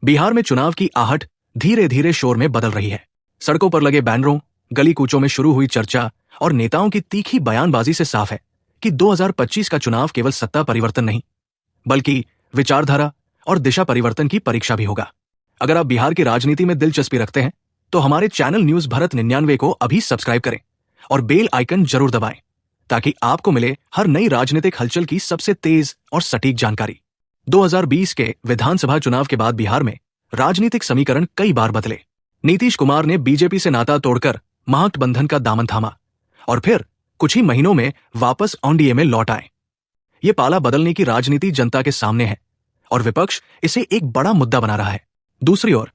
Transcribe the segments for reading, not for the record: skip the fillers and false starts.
बिहार में चुनाव की आहट धीरे धीरे शोर में बदल रही है। सड़कों पर लगे बैनरों, गली कूचों में शुरू हुई चर्चा और नेताओं की तीखी बयानबाजी से साफ है कि 2025 का चुनाव केवल सत्ता परिवर्तन नहीं, बल्कि विचारधारा और दिशा परिवर्तन की परीक्षा भी होगा। अगर आप बिहार की राजनीति में दिलचस्पी रखते हैं तो हमारे चैनल न्यूज भारत 99 को अभी सब्सक्राइब करें और बेल आइकन जरूर दबाएं ताकि आपको मिले हर नई राजनीतिक हलचल की सबसे तेज और सटीक जानकारी। 2020 के विधानसभा चुनाव के बाद बिहार में राजनीतिक समीकरण कई बार बदले। नीतीश कुमार ने बीजेपी से नाता तोड़कर महागठबंधन का दामन थामा और फिर कुछ ही महीनों में वापस एनडीए में लौट आए। ये पाला बदलने की राजनीति जनता के सामने है और विपक्ष इसे एक बड़ा मुद्दा बना रहा है। दूसरी ओर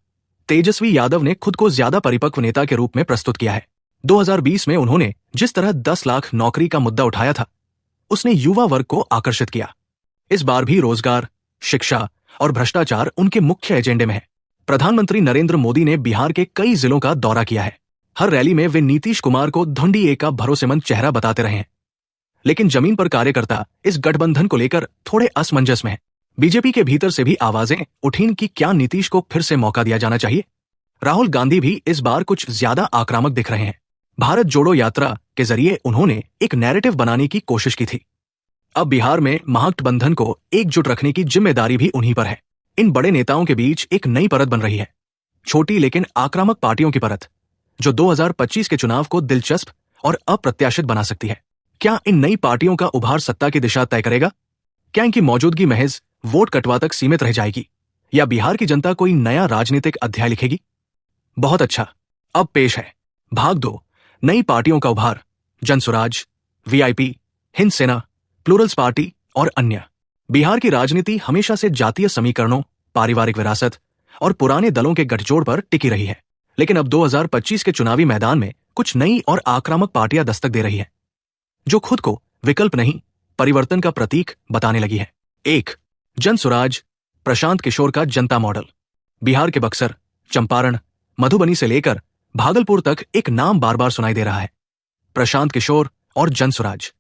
तेजस्वी यादव ने खुद को ज्यादा परिपक्व नेता के रूप में प्रस्तुत किया है। 2020 में उन्होंने जिस तरह 10 लाख नौकरी का मुद्दा उठाया था, उसने युवा वर्ग को आकर्षित किया। इस बार भी रोजगार, शिक्षा और भ्रष्टाचार उनके मुख्य एजेंडे में है। प्रधानमंत्री नरेंद्र मोदी ने बिहार के कई जिलों का दौरा किया है। हर रैली में वे नीतीश कुमार को धुंडी का भरोसेमंद चेहरा बताते रहे हैं, लेकिन जमीन पर कार्यकर्ता इस गठबंधन को लेकर थोड़े असमंजस में हैं। बीजेपी के भीतर से भी आवाजें उठीं कि क्या नीतीश को फिर से मौका दिया जाना चाहिए। राहुल गांधी भी इस बार कुछ ज्यादा आक्रामक दिख रहे हैं। भारत जोड़ो यात्रा के जरिए उन्होंने एक नैरेटिव बनाने की कोशिश की थी। अब बिहार में महागठबंधन को एकजुट रखने की जिम्मेदारी भी उन्हीं पर है। इन बड़े नेताओं के बीच एक नई परत बन रही है, छोटी लेकिन आक्रामक पार्टियों की परत, जो 2025 के चुनाव को दिलचस्प और अप्रत्याशित बना सकती है। क्या इन नई पार्टियों का उभार सत्ता की दिशा तय करेगा? क्या इनकी मौजूदगी महज वोट कटवा तक सीमित रह जाएगी या बिहार की जनता कोई नया राजनीतिक अध्याय लिखेगी? बहुत अच्छा, अब पेश है भाग 2, नई पार्टियों का उभार, जनसुराज, वीआईपी, हिंद सेना, प्लूरल्स पार्टी और अन्य। बिहार की राजनीति हमेशा से जातीय समीकरणों, पारिवारिक विरासत और पुराने दलों के गठजोड़ पर टिकी रही है, लेकिन अब 2025 के चुनावी मैदान में कुछ नई और आक्रामक पार्टियां दस्तक दे रही है, जो खुद को विकल्प नहीं, परिवर्तन का प्रतीक बताने लगी है। 1. जनसुराज, प्रशांत किशोर का जनता मॉडल। बिहार के बक्सर, चंपारण, मधुबनी से लेकर भागलपुर तक एक नाम बार बार सुनाई दे रहा है, प्रशांत किशोर और जनसुराज।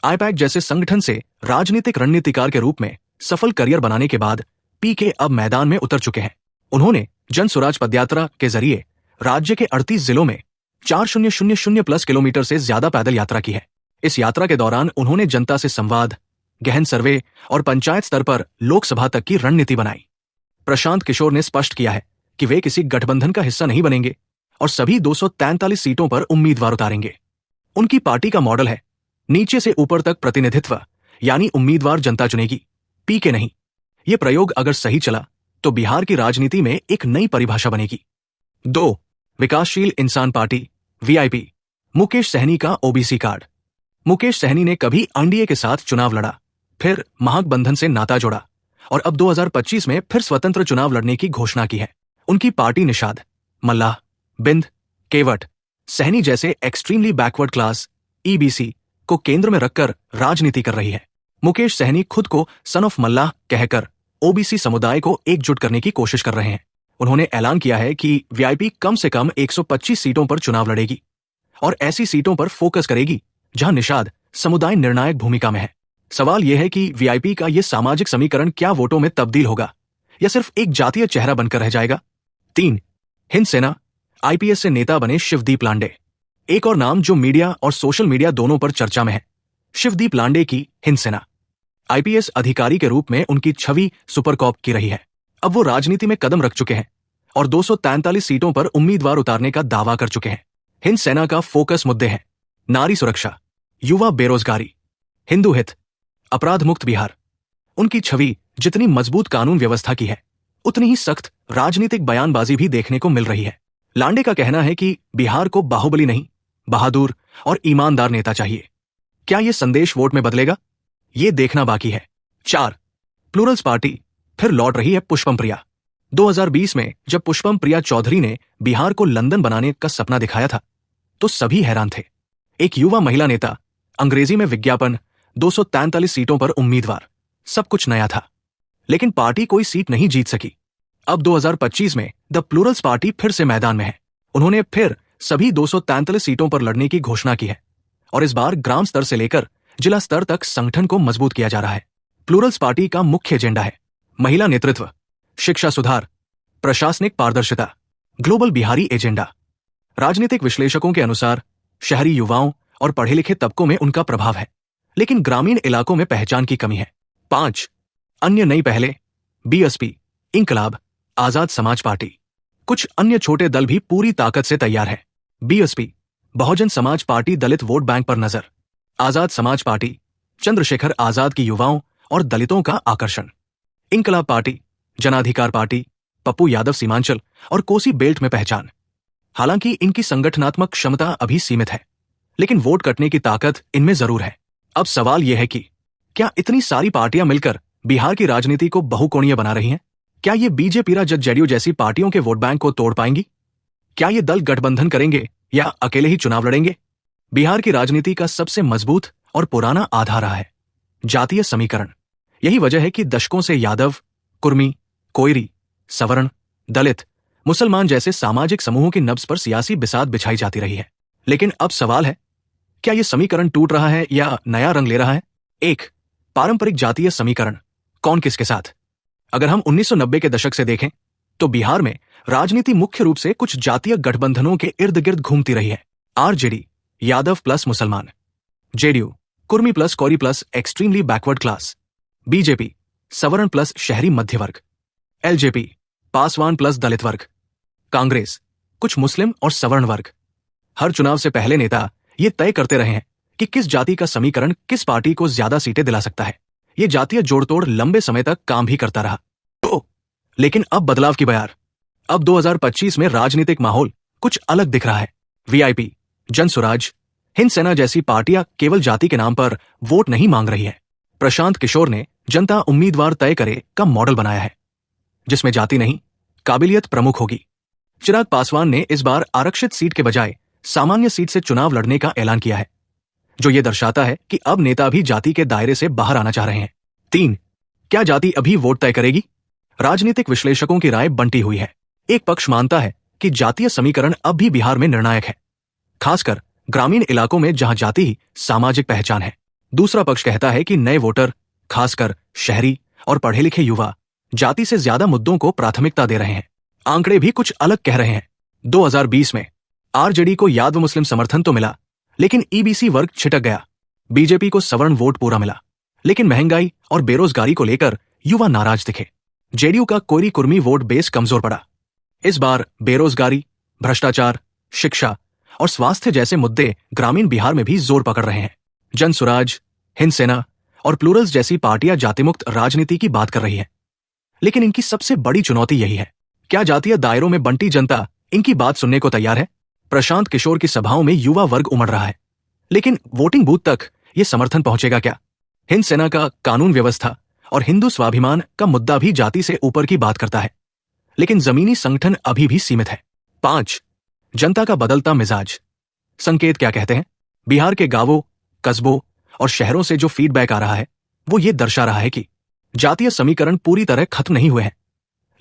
आईपैक जैसे संगठन से राजनीतिक रणनीतिकार के रूप में सफल करियर बनाने के बाद पीके अब मैदान में उतर चुके हैं। उन्होंने जनसुराज पदयात्रा के जरिए राज्य के 38 जिलों में 4000+ किलोमीटर से ज्यादा पैदल यात्रा की है। इस यात्रा के दौरान उन्होंने जनता से संवाद, गहन सर्वे और पंचायत स्तर पर लोकसभा तक की रणनीति बनाई। प्रशांत किशोर ने स्पष्ट किया है कि वे किसी गठबंधन का हिस्सा नहीं बनेंगे और सभी 243 सीटों पर उम्मीदवार उतारेंगे। उनकी पार्टी का मॉडल है नीचे से ऊपर तक प्रतिनिधित्व, यानी उम्मीदवार जनता चुनेगी, पीके नहीं। यह प्रयोग अगर सही चला तो बिहार की राजनीति में एक नई परिभाषा बनेगी। 2. विकासशील इंसान पार्टी, वीआईपी, मुकेश सहनी का ओबीसी कार्ड। मुकेश सहनी ने कभी एनडीए के साथ चुनाव लड़ा, फिर महागठबंधन से नाता जोड़ा और अब 2025 में फिर स्वतंत्र चुनाव लड़ने की घोषणा की है। उनकी पार्टी निषाद, मल्लाह, बिंद, केवट, सहनी जैसे एक्सट्रीमली बैकवर्ड क्लास ईबीसी को केंद्र में रखकर राजनीति कर रही है। मुकेश सहनी खुद को सन ऑफ मल्लाह कहकर ओबीसी समुदाय को एकजुट करने की कोशिश कर रहे हैं। उन्होंने ऐलान किया है कि वीआईपी कम से कम 125 सीटों पर चुनाव लड़ेगी और ऐसी सीटों पर फोकस करेगी जहां निषाद समुदाय निर्णायक भूमिका में है। सवाल यह है कि वीआईपी का यह सामाजिक समीकरण क्या वोटों में तब्दील होगा या सिर्फ एक जातीय चेहरा बनकर रह जाएगा? 3. हिंद सेना, आईपीएस से नेता बने शिवदीप लांडे। एक और नाम जो मीडिया और सोशल मीडिया दोनों पर चर्चा में है, शिवदीप लांडे की हिंद सेना। आईपीएस अधिकारी के रूप में उनकी छवि सुपर कॉप की रही है। अब वो राजनीति में कदम रख चुके हैं और 243 सीटों पर उम्मीदवार उतारने का दावा कर चुके हैं। हिंद सेना का फोकस मुद्दे हैं नारी सुरक्षा, युवा बेरोजगारी, हिंदू हित, अपराध मुक्त बिहार। उनकी छवि जितनी मजबूत कानून व्यवस्था की है, उतनी ही सख्त राजनीतिक बयानबाजी भी देखने को मिल रही है। लांडे का कहना है कि बिहार को बाहुबली नहीं, बहादुर और ईमानदार नेता चाहिए। क्या यह संदेश वोट में बदलेगा? ये देखना बाकी है। 4. प्लूरल्स पार्टी, फिर लौट रही है पुष्पम प्रिया। 2020 में जब पुष्पम प्रिया चौधरी ने बिहार को लंदन बनाने का सपना दिखाया था तो सभी हैरान थे। एक युवा महिला नेता, अंग्रेजी में विज्ञापन, 243 सीटों पर उम्मीदवार, सब कुछ नया था, लेकिन पार्टी कोई सीट नहीं जीत सकी। अब 2025 में द प्लूरल्स पार्टी फिर से मैदान में है। उन्होंने फिर सभी 243 सीटों पर लड़ने की घोषणा की है और इस बार ग्राम स्तर से लेकर जिला स्तर तक संगठन को मजबूत किया जा रहा है। प्लूरल्स पार्टी का मुख्य एजेंडा है महिला नेतृत्व, शिक्षा सुधार, प्रशासनिक पारदर्शिता, ग्लोबल बिहारी एजेंडा। राजनीतिक विश्लेषकों के अनुसार शहरी युवाओं और पढ़े लिखे तबकों में उनका प्रभाव है, लेकिन ग्रामीण इलाकों में पहचान की कमी है। 5 अन्य नई पहले, बीएसपी, इंकलाब, आजाद समाज पार्टी। कुछ अन्य छोटे दल भी पूरी ताकत से तैयार है। बीएसपी, बहुजन समाज पार्टी दलित वोट बैंक पर नजर। आजाद समाज पार्टी, चंद्रशेखर आजाद की युवाओं और दलितों का आकर्षण। इंकलाब पार्टी, जनाधिकार पार्टी, पप्पू यादव सीमांचल और कोसी बेल्ट में पहचान। हालांकि इनकी संगठनात्मक क्षमता अभी सीमित है, लेकिन वोट कटने की ताकत इनमें जरूर है। अब सवाल यह है कि क्या इतनी सारी पार्टियां मिलकर बिहार की राजनीति को बहुकोणीय बना रही हैं? क्या ये बीजेपी जेडीयू जैसी पार्टियों के वोट बैंक को तोड़ पाएंगी? क्या ये दल गठबंधन करेंगे या अकेले ही चुनाव लड़ेंगे? बिहार की राजनीति का सबसे मजबूत और पुराना आधार रहा है जातीय समीकरण। यही वजह है कि दशकों से यादव, कुर्मी, कोयरी, सवर्ण, दलित, मुसलमान जैसे सामाजिक समूहों की नब्ज पर सियासी बिसात बिछाई जाती रही है। लेकिन अब सवाल है, क्या यह समीकरण टूट रहा है या नया रंग ले रहा है? 1 पारंपरिक जातीय समीकरण, कौन किसके साथ? अगर हम 1990 के दशक से देखें तो बिहार में राजनीति मुख्य रूप से कुछ जातीय गठबंधनों के इर्द गिर्द घूमती रही है। आरजेडी, यादव प्लस मुसलमान। JDU, Kurmi plus Koeri plus extremely backward class. BJP, सवर्ण प्लस शहरी मध्य वर्ग। एलजेपी, पासवान प्लस दलित वर्ग। कांग्रेस, कुछ मुस्लिम और सवर्ण वर्ग। हर चुनाव से पहले नेता ये तय करते रहे हैं कि किस जाति का समीकरण किस पार्टी को ज्यादा सीटें दिला सकता है। ये जातीय जोड़तोड़ लंबे समय तक काम भी करता रहा। लेकिन अब बदलाव की बयार। अब 2025 में राजनीतिक माहौल कुछ अलग दिख रहा है। वीआईपी, जनसुराज, हिंद सेना जैसी पार्टियां केवल जाति के नाम पर वोट नहीं मांग रही है। प्रशांत किशोर ने जनता उम्मीदवार तय करे का मॉडल बनाया है, जिसमें जाति नहीं, काबिलियत प्रमुख होगी। चिराग पासवान ने इस बार आरक्षित सीट के बजाय सामान्य सीट से चुनाव लड़ने का ऐलान किया है, जो यह दर्शाता है कि अब नेता भी जाति के दायरे से बाहर आना चाह रहे हैं। 3 क्या जाति अभी वोट तय करेगी? राजनीतिक विश्लेषकों की राय बंटी हुई है। एक पक्ष मानता है कि जातीय समीकरण अब भी बिहार में निर्णायक है, खासकर ग्रामीण इलाकों में जहां जाति ही सामाजिक पहचान है। दूसरा पक्ष कहता है कि नए वोटर, खासकर शहरी और पढ़े लिखे युवा, जाति से ज्यादा मुद्दों को प्राथमिकता दे रहे हैं। आंकड़े भी कुछ अलग कह रहे हैं। 2020 में आरजेडी को यादव मुस्लिम समर्थन तो मिला, लेकिन ईबीसी वर्ग छिटक गया। बीजेपी को सवर्ण वोट पूरा मिला, लेकिन महंगाई और बेरोजगारी को लेकर युवा नाराज दिखे। जेडीयू का कोयरी कुर्मी वोट बेस कमजोर पड़ा। इस बार बेरोजगारी, भ्रष्टाचार, शिक्षा और स्वास्थ्य जैसे मुद्दे ग्रामीण बिहार में भी जोर पकड़ रहे हैं। जनसुराज, हिंद सेना और प्लूरल्स जैसी पार्टियां जातिमुक्त राजनीति की बात कर रही है, लेकिन इनकी सबसे बड़ी चुनौती यही है, क्या जातीय दायरों में बंटी जनता इनकी बात सुनने को तैयार है? प्रशांत किशोर की सभाओं में युवा वर्ग उमड़ रहा है, लेकिन वोटिंग बूथ तक ये समर्थन पहुंचेगा क्या? हिंद सेना का कानून व्यवस्था और हिंदू स्वाभिमान का मुद्दा भी जाति से ऊपर की बात करता है, लेकिन जमीनी संगठन अभी भी सीमित है। 5 जनता का बदलता मिजाज। संकेत क्या कहते हैं? बिहार के गांवों, कस्बों और शहरों से जो फीडबैक आ रहा है वो ये दर्शा रहा है कि जातीय समीकरण पूरी तरह खत्म नहीं हुए हैं,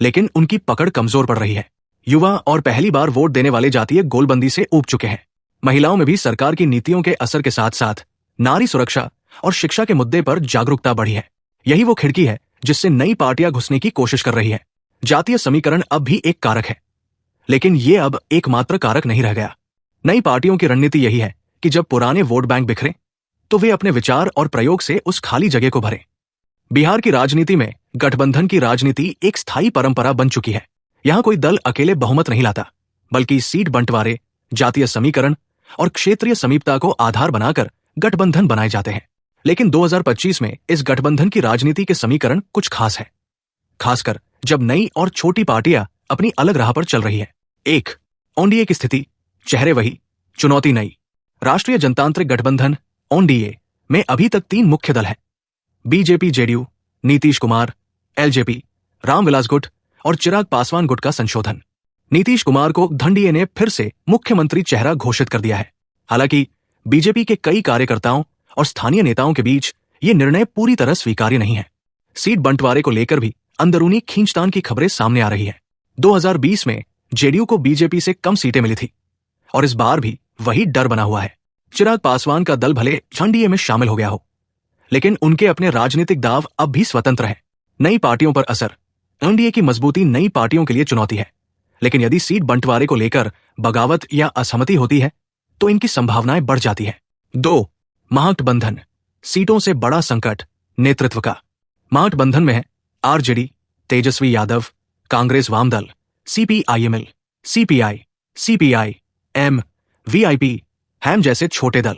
लेकिन उनकी पकड़ कमजोर पड़ रही है। युवा और पहली बार वोट देने वाले जातीय गोलबंदी से ऊब चुके हैं। महिलाओं में भी सरकार की नीतियों के असर के साथ साथ नारी सुरक्षा और शिक्षा के मुद्दे पर जागरूकता बढ़ी है। यही वो खिड़की है जिससे नई पार्टियां घुसने की कोशिश कर रही है। जातीय समीकरण अब भी एक कारक है, लेकिन ये अब एकमात्र कारक नहीं रह गया। नई पार्टियों की रणनीति यही है कि जब पुराने वोट बैंक बिखरे तो वे अपने विचार और प्रयोग से उस खाली जगह को भरें। बिहार की राजनीति में गठबंधन की राजनीति एक स्थायी परंपरा बन चुकी है। यहां कोई दल अकेले बहुमत नहीं लाता, बल्कि सीट बंटवारे, जातीय समीकरण और क्षेत्रीय समीपता को आधार बनाकर गठबंधन बनाए जाते हैं। लेकिन 2025 में इस गठबंधन की राजनीति के समीकरण कुछ खास है, खासकर जब नई और छोटी पार्टियां अपनी अलग राह पर चल रही है। 1 ओनडीए की स्थिति, चेहरे वही, चुनौती नई। राष्ट्रीय जनतांत्रिक गठबंधन ओनडीए में अभी तक 3 मुख्य दल हैं: BJP JDU, Nitish Kumar, LJP, Ramvilas गुट और चिराग पासवान गुट का संशोधन। नीतीश कुमार को धनडीए ने फिर से मुख्यमंत्री चेहरा घोषित कर दिया है। हालांकि बीजेपी के कई कार्यकर्ताओं और स्थानीय नेताओं के बीच ये निर्णय पूरी तरह स्वीकार्य नहीं है। सीट बंटवारे को लेकर भी अंदरूनी खींचतान की खबरें सामने आ रही है। 2020 में जेडीयू को बीजेपी से कम सीटें मिली थी और इस बार भी वही डर बना हुआ है। चिराग पासवान का दल भले एनडीए में शामिल हो गया हो, लेकिन उनके अपने राजनीतिक दाव अब भी स्वतंत्र हैं। नई पार्टियों पर असर, एनडीए की मजबूती नई पार्टियों के लिए चुनौती है, लेकिन यदि सीट बंटवारे को लेकर बगावत या असहमति होती है तो इनकी संभावनाएं बढ़ जाती है। 2. महागठबंधन, सीटों से बड़ा संकट नेतृत्व का। महागठबंधन में है आरजेडी, तेजस्वी यादव, कांग्रेस वामदल, CPIML, CPI, CPI M, VIP, HAM जैसे छोटे दल।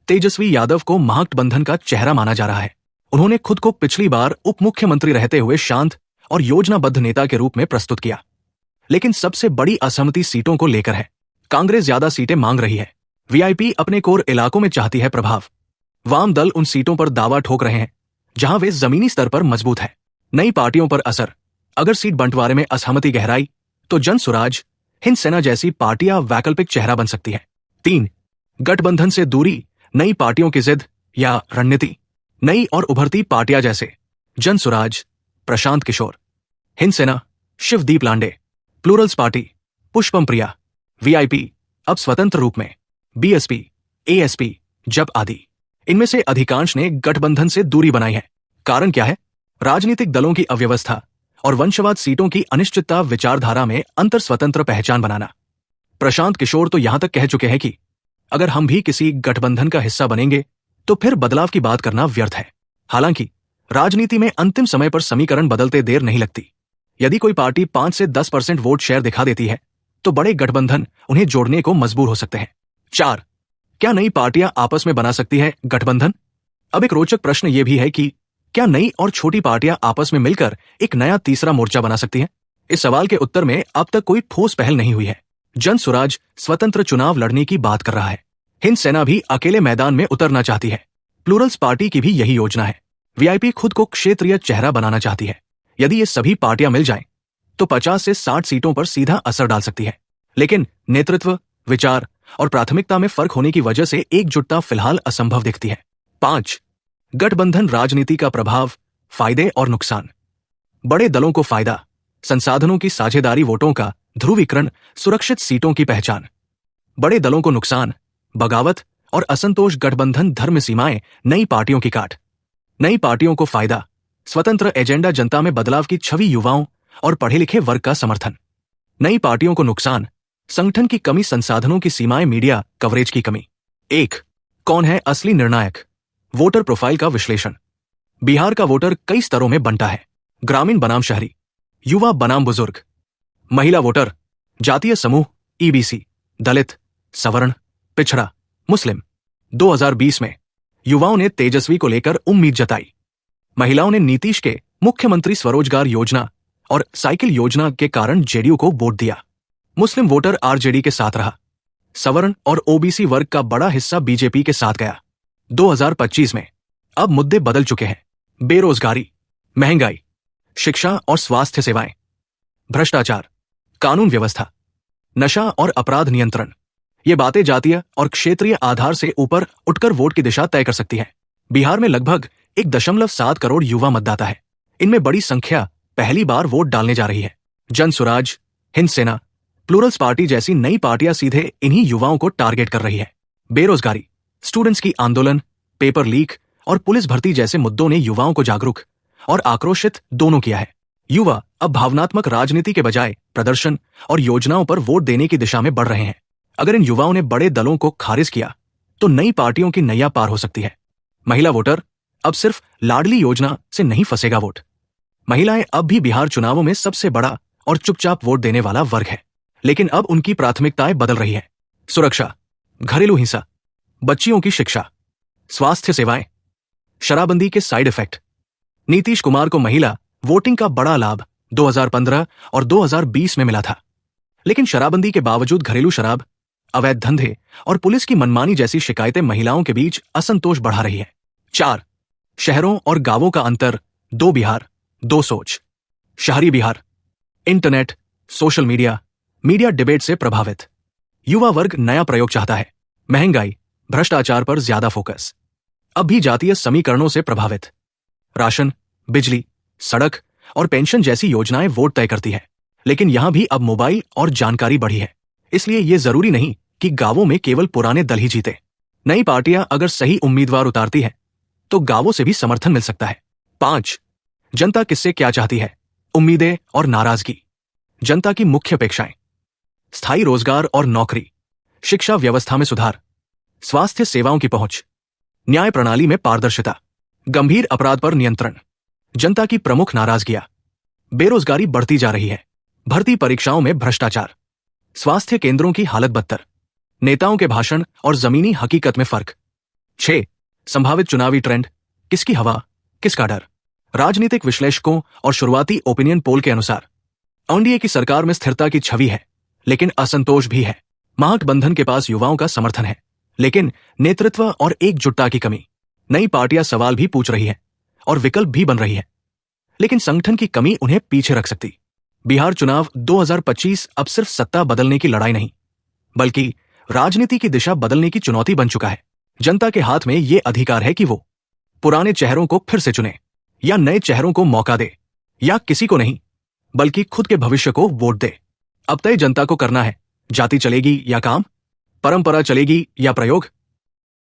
तेजस्वी यादव को महागठबंधन का चेहरा माना जा रहा है। उन्होंने खुद को पिछली बार उप मुख्यमंत्री रहते हुए शांत और योजनाबद्ध नेता के रूप में प्रस्तुत किया, लेकिन सबसे बड़ी असहमति सीटों को लेकर है। कांग्रेस ज्यादा सीटें मांग रही है, वीआईपी अपने कोर इलाकों में चाहती है प्रभाव, वाम दल उन सीटों पर दावा ठोक रहे हैं जहां वे जमीनी स्तर पर मजबूत है। नई पार्टियों पर असर, अगर सीट बंटवारे में असहमति गहराई तो जन सुराज, हिंद सेना जैसी पार्टियां वैकल्पिक चेहरा बन सकती है। 3. गठबंधन से दूरी, नई पार्टियों की जिद या रणनीति। नई और उभरती पार्टियां जैसे जन सुराज, प्रशांत किशोर, हिंद सेना, शिवदीप लांडे, Plurals party, Pushpam Priya, VIP अब स्वतंत्र रूप में, बीएसपी, एएसपी, जप आदि, इनमें से अधिकांश ने गठबंधन से दूरी बनाई है। कारण क्या है? राजनीतिक दलों की अव्यवस्था और वंशवाद, सीटों की अनिश्चितता, विचारधारा में अंतर, स्वतंत्र पहचान बनाना। प्रशांत किशोर तो यहां तक कह चुके हैं कि अगर हम भी किसी गठबंधन का हिस्सा बनेंगे तो फिर बदलाव की बात करना व्यर्थ है। हालांकि राजनीति में अंतिम समय पर समीकरण बदलते देर नहीं लगती। यदि कोई पार्टी 5 से 10% वोट शेयर दिखा देती है तो बड़े गठबंधन उन्हें जोड़ने को मजबूर हो सकते हैं। 4. क्या नई पार्टियां आपस में बना सकती है गठबंधन? अब एक रोचक प्रश्न यह भी है कि क्या नई और छोटी पार्टियां आपस में मिलकर एक नया तीसरा मोर्चा बना सकती हैं? इस सवाल के उत्तर में अब तक कोई ठोस पहल नहीं हुई है। जन सुराज स्वतंत्र चुनाव लड़ने की बात कर रहा है। हिंद सेना भी अकेले मैदान में उतरना चाहती है। प्लूरल्स पार्टी की भी यही योजना है। वीआईपी खुद को क्षेत्रीय चेहरा बनाना चाहती है। यदि ये सभी पार्टियां मिल जाएं, तो 50 से 60 सीटों पर सीधा असर डाल सकती है, लेकिन नेतृत्व, विचार और प्राथमिकता में फर्क होने की वजह से एकजुटता फिलहाल असंभव दिखती है। 5. गठबंधन राजनीति का प्रभाव, फायदे और नुकसान। बड़े दलों को फायदा, संसाधनों की साझेदारी, वोटों का ध्रुवीकरण, सुरक्षित सीटों की पहचान। बड़े दलों को नुकसान, बगावत और असंतोष, गठबंधन, धर्म सीमाएं, नई पार्टियों की काट। नई पार्टियों को फायदा, स्वतंत्र एजेंडा, जनता में बदलाव की छवि, युवाओं और पढ़े लिखे वर्ग का समर्थन। नई पार्टियों को नुकसान, संगठन की कमी, संसाधनों की सीमाएं, मीडिया कवरेज की कमी। 1. कौन है असली निर्णायक? वोटर प्रोफाइल का विश्लेषण। बिहार का वोटर कई स्तरों में बंटा है, ग्रामीण बनाम शहरी, युवा बनाम बुजुर्ग, महिला वोटर, जातीय समूह, ईबीसी, दलित, सवर्ण, पिछड़ा, मुस्लिम। 2020 में युवाओं ने तेजस्वी को लेकर उम्मीद जताई। महिलाओं ने नीतीश के मुख्यमंत्री स्वरोजगार योजना और साइकिल योजना के कारण जेडीयू को वोट दिया। मुस्लिम वोटर आरजेडी के साथ रहा। सवर्ण और ओबीसी वर्ग का बड़ा हिस्सा बीजेपी के साथ गया। 2025 में अब मुद्दे बदल चुके हैं। बेरोजगारी, महंगाई, शिक्षा और स्वास्थ्य सेवाएं, भ्रष्टाचार, कानून व्यवस्था, नशा और अपराध नियंत्रण। ये बातें जातीय और क्षेत्रीय आधार से ऊपर उठकर वोट की दिशा तय कर सकती हैं। बिहार में लगभग 1.7 करोड़ युवा मतदाता है। इनमें बड़ी संख्या पहली बार वोट डालने जा रही है। जन सुराज, हिंद सेना, प्लूरल्स पार्टी जैसी नई पार्टियां सीधे इन्हीं युवाओं को टारगेट कर रही है। बेरोजगारी, स्टूडेंट्स की आंदोलन, पेपर लीक और पुलिस भर्ती जैसे मुद्दों ने युवाओं को जागरूक और आक्रोशित दोनों किया है। युवा अब भावनात्मक राजनीति के बजाय प्रदर्शन और योजनाओं पर वोट देने की दिशा में बढ़ रहे हैं। अगर इन युवाओं ने बड़े दलों को खारिज किया तो नई पार्टियों की नैया पार हो सकती है। महिला वोटर, अब सिर्फ लाडली योजना से नहीं फंसेगा वोट। महिलाएं अब भी बिहार चुनावों में सबसे बड़ा और चुपचाप वोट देने वाला वर्ग है, लेकिन अब उनकी प्राथमिकताएं बदल रही है। सुरक्षा, घरेलू हिंसा, बच्चियों की शिक्षा, स्वास्थ्य सेवाएं, शराबबंदी के साइड इफेक्ट। नीतीश कुमार को महिला वोटिंग का बड़ा लाभ 2015 और 2020 में मिला था, लेकिन शराबबंदी के बावजूद घरेलू शराब, अवैध धंधे और पुलिस की मनमानी जैसी शिकायतें महिलाओं के बीच असंतोष बढ़ा रही है। 4. शहरों और गांवों का अंतर, 2 बिहार, 2 सोच। शहरी Bihar, internet, social media, media debate से प्रभावित। युवा वर्ग नया प्रयोग चाहता है। महंगाई, भ्रष्टाचार पर ज्यादा फोकस। अब भी जातीय समीकरणों से प्रभावित। राशन, बिजली, सड़क और पेंशन जैसी योजनाएं वोट तय करती है, लेकिन यहां भी अब मोबाइल और जानकारी बढ़ी है, इसलिए यह जरूरी नहीं कि गांवों में केवल पुराने दल ही जीते। नई पार्टियां अगर सही उम्मीदवार उतारती है तो गांवों से भी समर्थन मिल सकता है। 5. जनता किससे क्या चाहती है? उम्मीदें और नाराजगी, जनता की मुख्य अपेक्षाएं, स्थायी रोजगार और नौकरी, शिक्षा व्यवस्था में सुधार, स्वास्थ्य सेवाओं की पहुंच, न्याय प्रणाली में पारदर्शिता, गंभीर अपराध पर नियंत्रण। जनता की प्रमुख नाराजगियां, बेरोजगारी बढ़ती जा रही है, भर्ती परीक्षाओं में भ्रष्टाचार, स्वास्थ्य केंद्रों की हालत बदतर, नेताओं के भाषण और जमीनी हकीकत में फर्क। 6. संभावित चुनावी ट्रेंड, किसकी हवा, किसका डर। राजनीतिक विश्लेषकों और शुरुआती ओपिनियन पोल के अनुसार एनडीए की सरकार में स्थिरता की छवि है, लेकिन असंतोष भी है। महागठबंधन के पास युवाओं का समर्थन है, लेकिन नेतृत्व और एकजुटता की कमी। नई पार्टियां सवाल भी पूछ रही है और विकल्प भी बन रही है, लेकिन संगठन की कमी उन्हें पीछे रख सकती। बिहार चुनाव 2025 अब सिर्फ सत्ता बदलने की लड़ाई नहीं, बल्कि राजनीति की दिशा बदलने की चुनौती बन चुका है। जनता के हाथ में यह अधिकार है कि वो पुराने चेहरों को फिर से चुने या नए चेहरों को मौका दे, या किसी को नहीं बल्कि खुद के भविष्य को वोट दे। अब तय जनता को करना है, जाति चलेगी या काम, परंपरा चलेगी या प्रयोग।